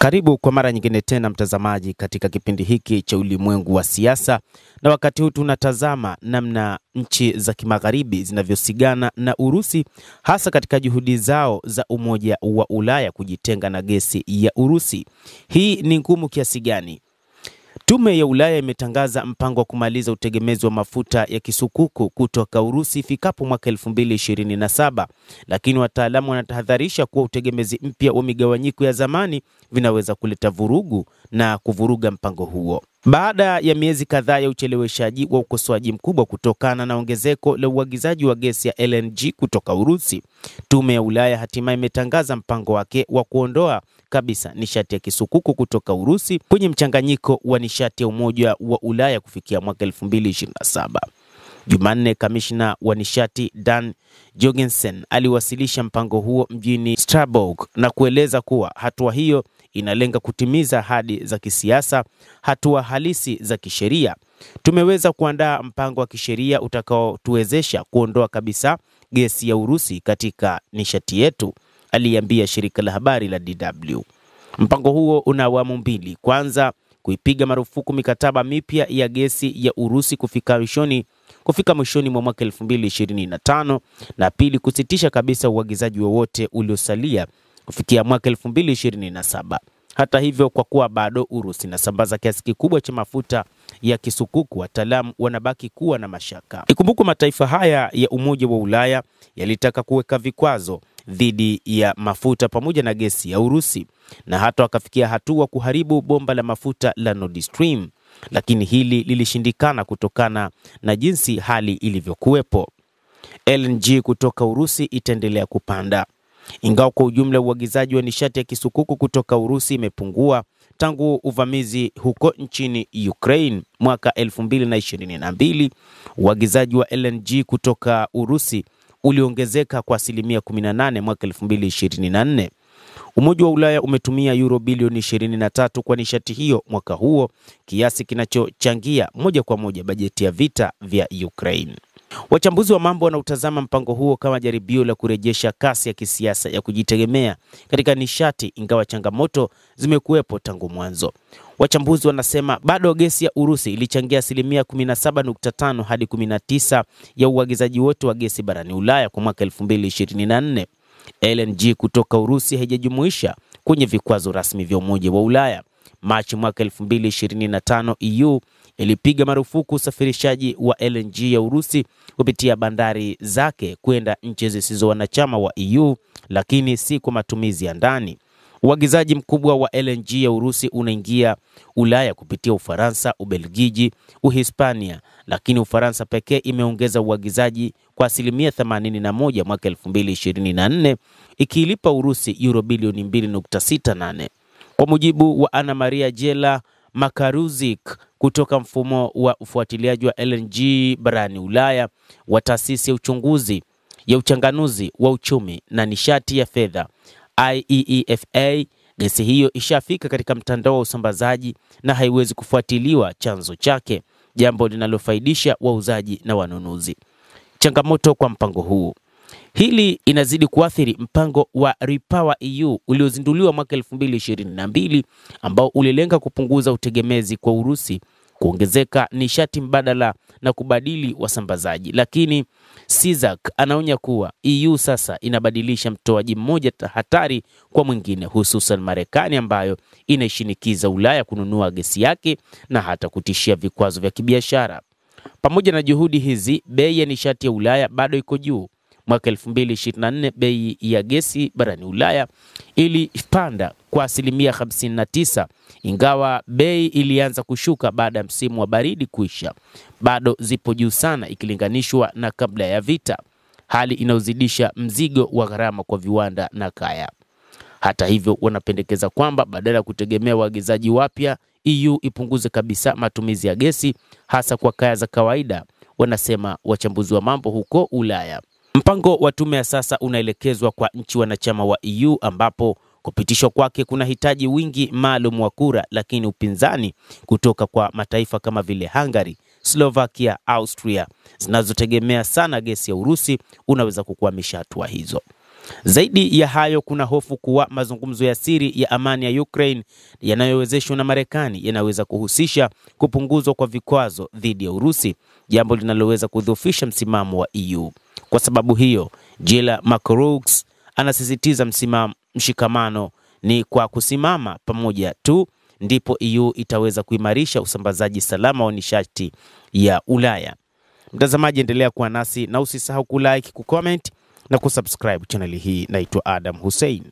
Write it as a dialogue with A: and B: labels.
A: Karibu kwa mara nyingine tena mtazamaji katika kipindi hiki cha ulimwengu wa siasa, na wakati huu tunatazama namna nchi za kimagharibi zinavyosigana na Urusi, hasa katika juhudi zao za Umoja wa Ulaya kujitenga na gesi ya Urusi. Hii ni ngumu kiasi gani? Tume ya Ulaya imetangaza mpango wa kumaliza utegemezi wa mafuta ya kisukuku kutoka Urusi ifikapo mwaka 2027, lakini wataalamu wanatahadharisha kuwa utegemezi mpya wa migawanyiko ya zamani vinaweza kuleta vurugu na kuvuruga mpango huo. Baada ya miezi kadhaa ya ucheleweshaji wa ukosoaji mkubwa kutokana na ongezeko la uagizaji wa gesi ya LNG kutoka Urusi, Tume ya Ulaya hatimaye imetangaza mpango wake wa kuondoa kabisa nishati ya kisukuku kutoka Urusi kwenye mchanganyiko wa nishati ya Umoja wa Ulaya kufikia mwaka 2027. Jumanne, kamishna wa nishati Dan Jorgensen aliwasilisha mpango huo mjini Strasbourg na kueleza kuwa hatua hiyo inalenga kutimiza ahadi za kisiasa, hatua halisi za kisheria. Tumeweza kuandaa mpango wa kisheria utakaotuwezesha kuondoa kabisa gesi ya Urusi katika nishati yetu, aliambia shirika la habari la DW. Mpango huo una awamu mbili. Kwanza, kuipiga marufuku mikataba mipya ya gesi ya Urusi kufika mwishoni mwa mwaka 2025, na pili, kusitisha kabisa uagizaji wowote uliosalia kufikia mwaka 2027. Hata hivyo, kwa kuwa bado Urusi inasambaza kiasi kikubwa cha mafuta ya kisukuku, wataalamu wanabaki kuwa na mashaka. Ikumbukwe mataifa haya ya Umoja wa Ulaya yalitaka kuweka vikwazo dhidi ya mafuta pamoja na gesi ya Urusi, na hata wakafikia hatua kuharibu bomba la mafuta la Nord Stream, lakini hili lilishindikana kutokana na jinsi hali ilivyokuwepo. LNG kutoka Urusi itaendelea kupanda. Ingawa kwa ujumla uagizaji wa nishati ya kisukuku kutoka Urusi imepungua tangu uvamizi huko nchini Ukraine mwaka 2022, uagizaji wa LNG kutoka Urusi uliongezeka kwa 18% mwaka 2024. Umoja wa Ulaya umetumia euro bilioni 23 kwa nishati hiyo mwaka huo, kiasi kinachochangia moja kwa moja bajeti ya vita vya Ukraine. Wachambuzi wa mambo wanautazama mpango huo kama jaribio la kurejesha kasi ya kisiasa ya kujitegemea katika nishati, ingawa changamoto zimekuwepo tangu mwanzo. Wachambuzi wanasema bado gesi ya Urusi ilichangia 17.5 hadi 19 ya uagizaji wote wa gesi barani Ulaya kwa mwaka 2024. LNG kutoka Urusi haijajumuisha kwenye vikwazo rasmi vya Umoja wa Ulaya. Machi mwaka 2025, EU ilipiga marufuku usafirishaji wa LNG ya Urusi kupitia bandari zake kwenda nchi zisizo wanachama wa EU, lakini si kwa matumizi ya ndani. Uagizaji mkubwa wa LNG ya Urusi unaingia Ulaya kupitia Ufaransa, Ubelgiji, Uhispania, lakini Ufaransa pekee imeongeza uagizaji kwa 81% mwaka 2024, ikiilipa Urusi euro bilioni 2.68. Kwa mujibu wa Anna Maria Jela Makaruzik kutoka mfumo wa ufuatiliaji wa LNG barani Ulaya wa taasisi ya uchanganuzi wa uchumi na nishati ya fedha IEEFA, gesi hiyo ishafika katika mtandao wa usambazaji na haiwezi kufuatiliwa chanzo chake, jambo linalofaidisha wauzaji na wanunuzi. Changamoto kwa mpango huu. Hili inazidi kuathiri mpango wa Repower EU uliozinduliwa mwaka 2022, ambao ulilenga kupunguza utegemezi kwa Urusi, kuongezeka nishati mbadala na kubadili wasambazaji. Lakini Sizak anaonya kuwa EU sasa inabadilisha mtoaji mmoja hatari kwa mwingine, hususan Marekani ambayo inaishinikiza Ulaya kununua gesi yake na hata kutishia vikwazo vya kibiashara. Pamoja na juhudi hizi, bei ya nishati ya Ulaya bado iko juu. Mwaka 2024 bei ya gesi barani Ulaya ilipanda kwa 59%, ingawa bei ilianza kushuka baada ya msimu wa baridi kuisha. Bado zipo juu sana ikilinganishwa na kabla ya vita, hali inayozidisha mzigo wa gharama kwa viwanda na kaya. Hata hivyo, wanapendekeza kwamba badala ya kutegemea waagizaji wapya, EU ipunguze kabisa matumizi ya gesi, hasa kwa kaya za kawaida, wanasema wachambuzi wa mambo huko Ulaya. Mpango wa tume ya sasa unaelekezwa kwa nchi wanachama wa EU, ambapo kupitishwa kwake kuna hitaji wingi maalum wa kura, lakini upinzani kutoka kwa mataifa kama vile Hungary, Slovakia, Austria zinazotegemea sana gesi ya Urusi unaweza kukwamisha hatua hizo. Zaidi ya hayo, kuna hofu kuwa mazungumzo ya siri ya amani ya Ukraine yanayowezeshwa na Marekani yanaweza kuhusisha kupunguzwa kwa vikwazo dhidi ya Urusi, jambo linaloweza kudhoofisha msimamo wa EU. Kwa sababu hiyo, Jill Markowicz anasisitiza mshikamano ni kwa kusimama pamoja tu ndipo EU itaweza kuimarisha usambazaji salama wa nishati ya Ulaya. Mtazamaji, endelea kuwa nasi na usisahau kulike, kucomment na kusubscribe channel hii. Naitwa Adam Hussein.